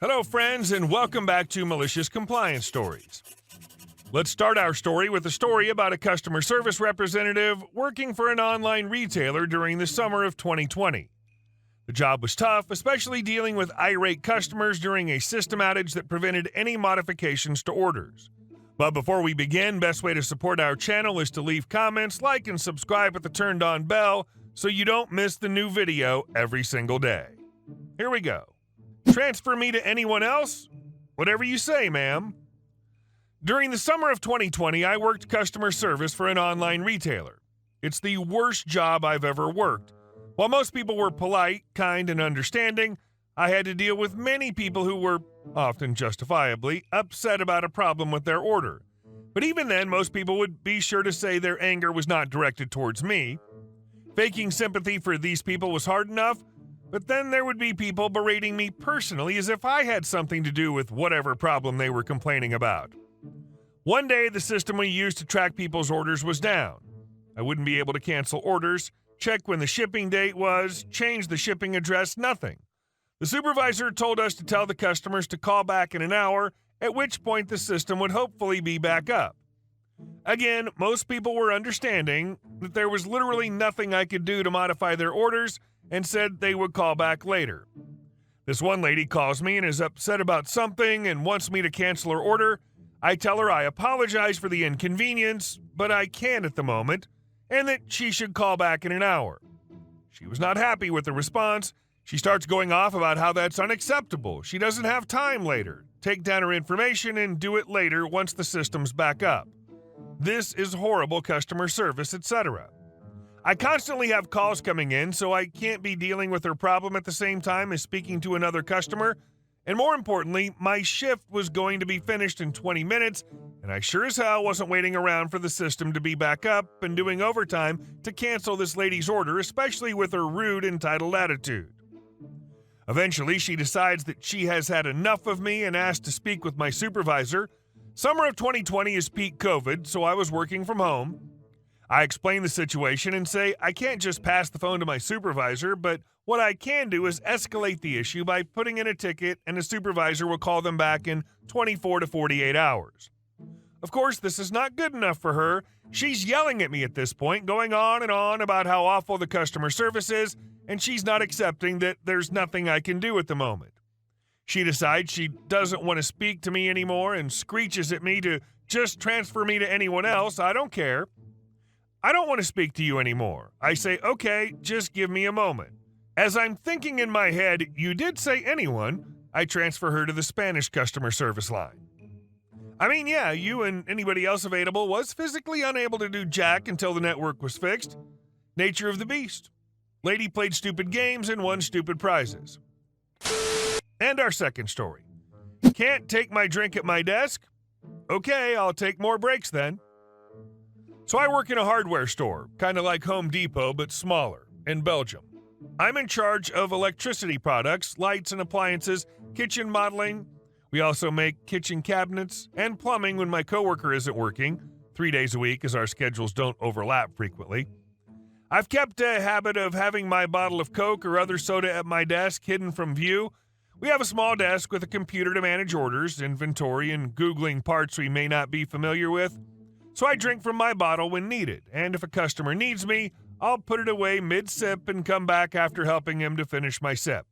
Hello, friends, and welcome back to Malicious Compliance Stories. Let's start our story with a story about a customer service representative working for an online retailer during the summer of 2020. The job was tough, especially dealing with irate customers during a system outage that prevented any modifications to orders. But before we begin, best way to support our channel is to leave comments, like, and subscribe with the turned on bell so you don't miss the new video every single day. Here we go. Transfer me to anyone else? Whatever you say, ma'am. During the summer of 2020, I worked customer service for an online retailer. It's the worst job I've ever worked. While most people were polite, kind, and understanding, I had to deal with many people who were, often justifiably, upset about a problem with their order. But even then, most people would be sure to say their anger was not directed towards me. Faking sympathy for these people was hard enough, but then there would be people berating me personally as if I had something to do with whatever problem they were complaining about. One day, the system we used to track people's orders was down. I wouldn't be able to cancel orders, check when the shipping date was, change the shipping address, nothing. The supervisor told us to tell the customers to call back in an hour, at which point the system would hopefully be back up. Again, most people were understanding that there was literally nothing I could do to modify their orders and said they would call back later. This one lady calls me and is upset about something and wants me to cancel her order. I tell her I apologize for the inconvenience, but I can't at the moment, and that she should call back in an hour. She was not happy with the response. She starts going off about how that's unacceptable. She doesn't have time later. Take down her information and do it later once the system's back up. This is horrible customer service, etc. I constantly have calls coming in, so I can't be dealing with her problem at the same time as speaking to another customer. And more importantly, my shift was going to be finished in 20 minutes, and I sure as hell wasn't waiting around for the system to be back up and doing overtime to cancel this lady's order, especially with her rude, entitled attitude. Eventually, she decides that she has had enough of me and asked to speak with my supervisor. Summer of 2020 is peak COVID, so I was working from home. I explain the situation and say I can't just pass the phone to my supervisor, but what I can do is escalate the issue by putting in a ticket, and the supervisor will call them back in 24 to 48 hours. Of course, this is not good enough for her. She's yelling at me at this point, going on and on about how awful the customer service is, and she's not accepting that there's nothing I can do at the moment. She decides she doesn't want to speak to me anymore and screeches at me to just transfer me to anyone else. I don't care. I don't want to speak to you anymore. I say, okay, just give me a moment. As I'm thinking in my head, you did say anyone, I transfer her to the Spanish customer service line. I mean, yeah, you and anybody else available was physically unable to do jack until the network was fixed. Nature of the beast. Lady played stupid games and won stupid prizes. And our second story. Can't take my drink at my desk? Okay, I'll take more breaks then. So I work in a hardware store, kind of like Home Depot, but smaller, in Belgium. I'm in charge of electricity products, lights and appliances, kitchen modeling. We also make kitchen cabinets and plumbing when my coworker isn't working, 3 days a week as our schedules don't overlap frequently. I've kept a habit of having my bottle of Coke or other soda at my desk hidden from view. We have a small desk with a computer to manage orders, inventory, and Googling parts we may not be familiar with. So I drink from my bottle when needed, and if a customer needs me, I'll put it away mid-sip and come back after helping him to finish my sip.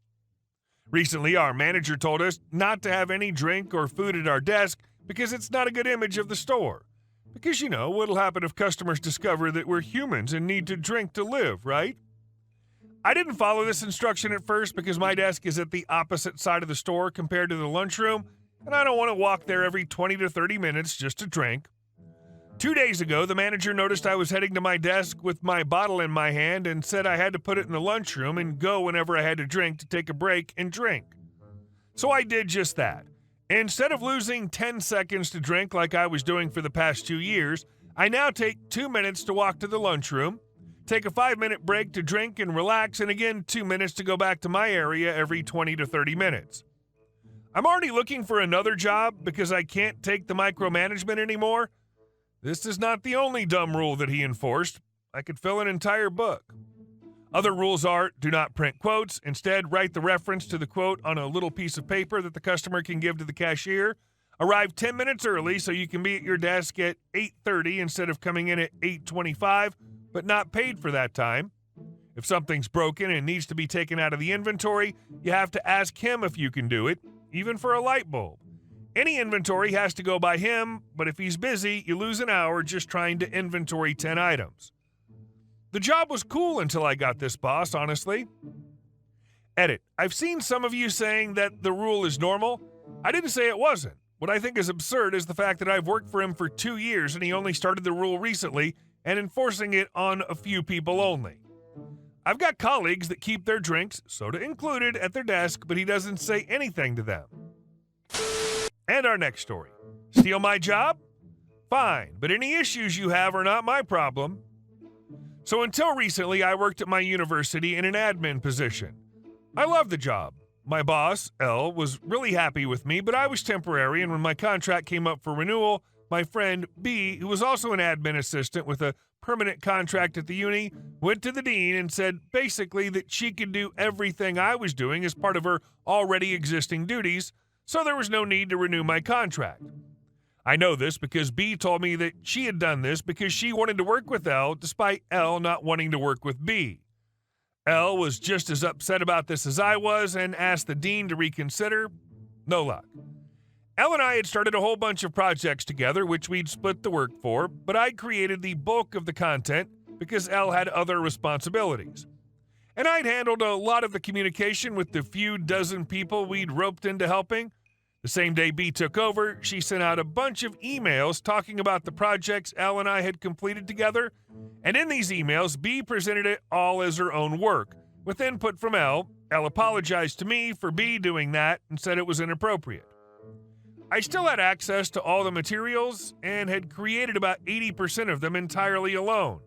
Recently, our manager told us not to have any drink or food at our desk because it's not a good image of the store. Because, you know, what'll happen if customers discover that we're humans and need to drink to live, right? I didn't follow this instruction at first because my desk is at the opposite side of the store compared to the lunchroom, and I don't want to walk there every 20 to 30 minutes just to drink. 2 days ago, the manager noticed I was heading to my desk with my bottle in my hand and said I had to put it in the lunchroom and go whenever I had to drink to take a break and drink. So I did just that. Instead of losing 10 seconds to drink like I was doing for the past 2 years, I now take 2 minutes to walk to the lunchroom, take a 5-minute break to drink and relax, and again 2 minutes to go back to my area every 20 to 30 minutes. I'm already looking for another job because I can't take the micromanagement anymore. This is not the only dumb rule that he enforced. I could fill an entire book. Other rules are do not print quotes. Instead, write the reference to the quote on a little piece of paper that the customer can give to the cashier. Arrive 10 minutes early so you can be at your desk at 8:30 instead of coming in at 8:25, but not paid for that time. If something's broken and needs to be taken out of the inventory, you have to ask him if you can do it, even for a light bulb. Any inventory has to go by him, but if he's busy, you lose an hour just trying to inventory 10 items. The job was cool until I got this boss, honestly. Edit. I've seen some of you saying that the rule is normal. I didn't say it wasn't. What I think is absurd is the fact that I've worked for him for 2 years and he only started the rule recently and enforcing it on a few people only. I've got colleagues that keep their drinks, soda included, at their desk, but he doesn't say anything to them. And our next story. Steal my job? Fine, but any issues you have are not my problem. So until recently, I worked at my university in an admin position. I love the job. My boss, L, was really happy with me, but I was temporary, and when my contract came up for renewal, my friend B, who was also an admin assistant with a permanent contract at the uni, went to the dean and said basically that she could do everything I was doing as part of her already existing duties, so there was no need to renew my contract. I know this because B told me that she had done this because she wanted to work with L despite L not wanting to work with B. L was just as upset about this as I was and asked the dean to reconsider. No luck. L and I had started a whole bunch of projects together, which we'd split the work for, but I'd created the bulk of the content because L had other responsibilities. And I'd handled a lot of the communication with the few dozen people we'd roped into helping. The same day B took over, she sent out a bunch of emails talking about the projects L and I had completed together, and in these emails, B presented it all as her own work. With input from L, L apologized to me for B doing that and said it was inappropriate. I still had access to all the materials and had created about 80% of them entirely alone.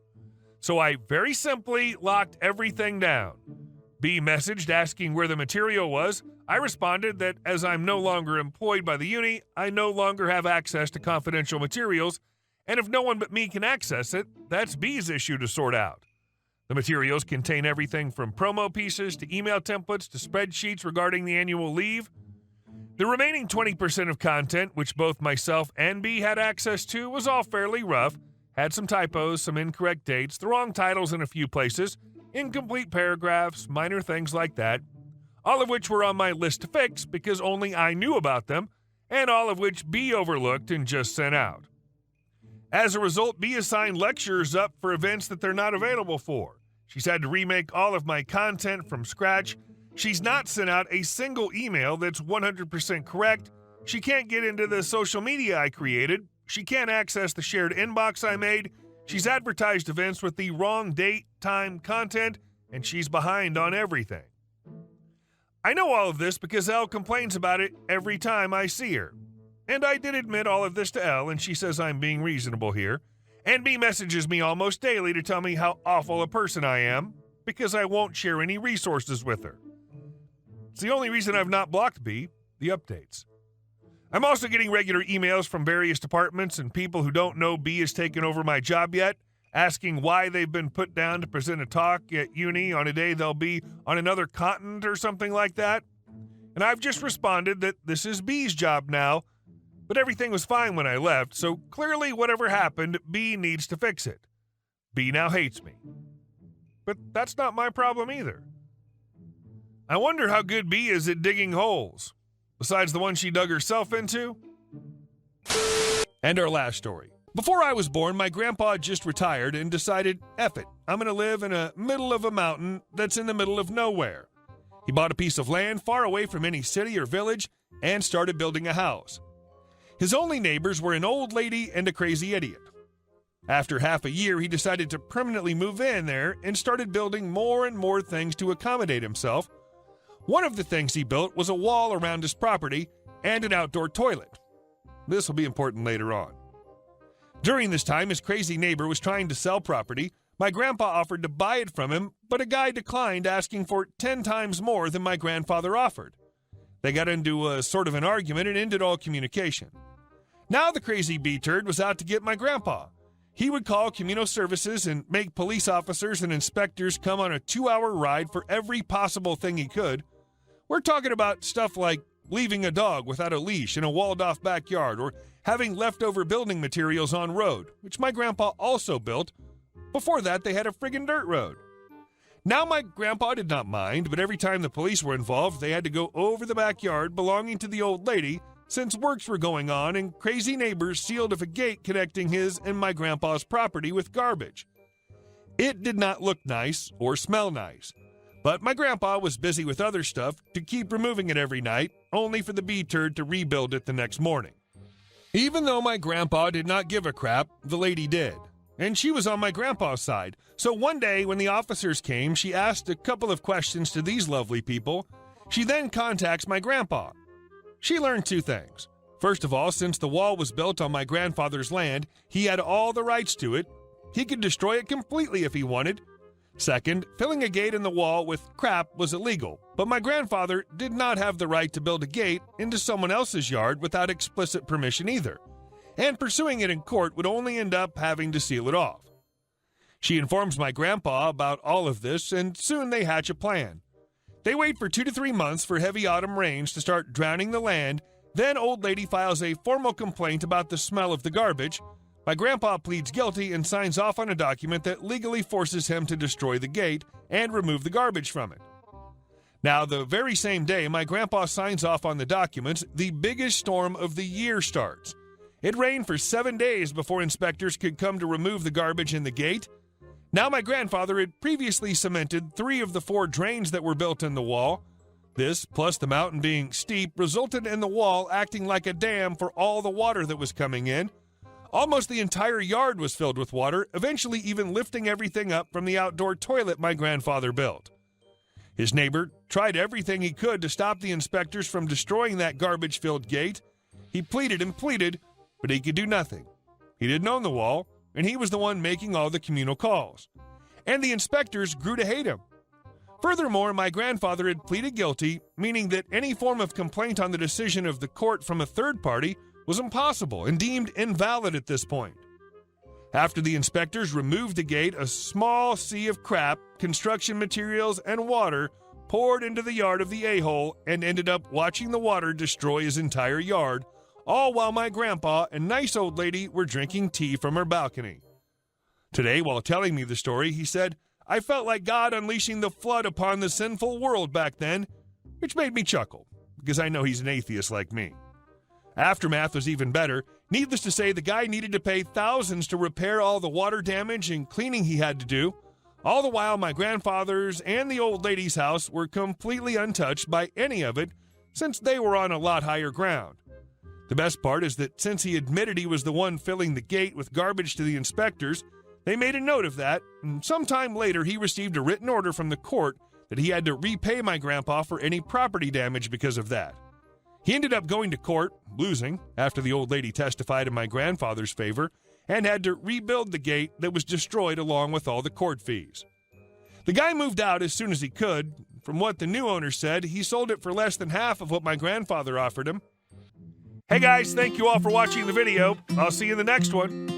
So I very simply locked everything down. B messaged asking where the material was. I responded that as I'm no longer employed by the uni, I no longer have access to confidential materials, and if no one but me can access it, that's B's issue to sort out. The materials contain everything from promo pieces to email templates to spreadsheets regarding the annual leave. The remaining 20% of content, which both myself and B had access to, was all fairly rough, had some typos, some incorrect dates, the wrong titles in a few places, incomplete paragraphs, minor things like that, all of which were on my list to fix because only I knew about them, and all of which B overlooked and just sent out. As a result, B assigned lecturers up for events that they're not available for. She's had to remake all of my content from scratch. She's not sent out a single email that's 100% correct. She can't get into the social media I created. She can't access the shared inbox I made. She's advertised events with the wrong date, time, content, and she's behind on everything. I know all of this because Elle complains about it every time I see her. And I did admit all of this to Elle, and she says I'm being reasonable here. And B messages me almost daily to tell me how awful a person I am because I won't share any resources with her. It's the only reason I've not blocked B, the updates. I'm also getting regular emails from various departments and people who don't know B has taken over my job yet, asking why they've been put down to present a talk at uni on a day they'll be on another continent or something like that. And I've just responded that this is B's job now, but everything was fine when I left, so clearly whatever happened, B needs to fix it. B now hates me. But that's not my problem either. I wonder how good B is at digging holes, besides the one she dug herself into. And our last story. Before I was born, my grandpa just retired and decided, F it, I'm going to live in the middle of a mountain that's in the middle of nowhere. He bought a piece of land far away from any city or village and started building a house. His only neighbors were an old lady and a crazy idiot. After half a year, he decided to permanently move in there and started building more and more things to accommodate himself. One of the things he built was a wall around his property and an outdoor toilet. This will be important later on. During this time, his crazy neighbor was trying to sell property. My grandpa offered to buy it from him, but a guy declined, asking for 10 times more than my grandfather offered. They got into a sort of an argument and ended all communication. Now the crazy B-turd was out to get my grandpa. He would call communal services and make police officers and inspectors come on a 2-hour ride for every possible thing he could. We're talking about stuff like leaving a dog without a leash in a walled-off backyard or having leftover building materials on road, which my grandpa also built. Before that, they had a friggin' dirt road. Now my grandpa did not mind, but every time the police were involved, they had to go over the backyard belonging to the old lady since works were going on and crazy neighbors sealed off a gate connecting his and my grandpa's property with garbage. It did not look nice or smell nice, but my grandpa was busy with other stuff to keep removing it every night, only for the bee-turd to rebuild it the next morning. Even though my grandpa did not give a crap, the lady did, and she was on my grandpa's side. So one day when the officers came, she asked a couple of questions to these lovely people. She then contacts my grandpa. She learned 2 things. First of all, since the wall was built on my grandfather's land, he had all the rights to it. He could destroy it completely if he wanted. Second, filling a gate in the wall with crap was illegal, but my grandfather did not have the right to build a gate into someone else's yard without explicit permission either, and pursuing it in court would only end up having to seal it off. She informs my grandpa about all of this, and soon they hatch a plan. They wait for 2 to 3 months for heavy autumn rains to start drowning the land. Then old lady files a formal complaint about the smell of the garbage. My grandpa pleads guilty and signs off on a document that legally forces him to destroy the gate and remove the garbage from it. Now, the very same day my grandpa signs off on the documents, the biggest storm of the year starts. It rained for 7 days before inspectors could come to remove the garbage in the gate. Now my grandfather had previously cemented 3 of the 4 drains that were built in the wall. This, plus the mountain being steep, resulted in the wall acting like a dam for all the water that was coming in. Almost the entire yard was filled with water, eventually even lifting everything up from the outdoor toilet my grandfather built. His neighbor tried everything he could to stop the inspectors from destroying that garbage-filled gate. He pleaded and pleaded, but he could do nothing. He didn't own the wall, and he was the one making all the communal calls. And the inspectors grew to hate him. Furthermore, my grandfather had pleaded guilty, meaning that any form of complaint on the decision of the court from a third party was impossible and deemed invalid at this point. After the inspectors removed the gate, a small sea of crap, construction materials, and water poured into the yard of the a-hole and ended up watching the water destroy his entire yard, all while my grandpa and nice old lady were drinking tea from her balcony. Today, while telling me the story, he said, "I felt like God unleashing the flood upon the sinful world back then," which made me chuckle, because I know he's an atheist like me. Aftermath was even better. Needless to say, the guy needed to pay thousands to repair all the water damage and cleaning he had to do. All the while, my grandfather's and the old lady's house were completely untouched by any of it, since they were on a lot higher ground. The best part is that since he admitted he was the one filling the gate with garbage to the inspectors, they made a note of that, and sometime later he received a written order from the court that he had to repay my grandpa for any property damage because of that. He ended up going to court, losing, after the old lady testified in my grandfather's favor, and had to rebuild the gate that was destroyed along with all the court fees. The guy moved out as soon as he could. From what the new owner said, he sold it for less than half of what my grandfather offered him. Hey guys, thank you all for watching the video. I'll see you in the next one.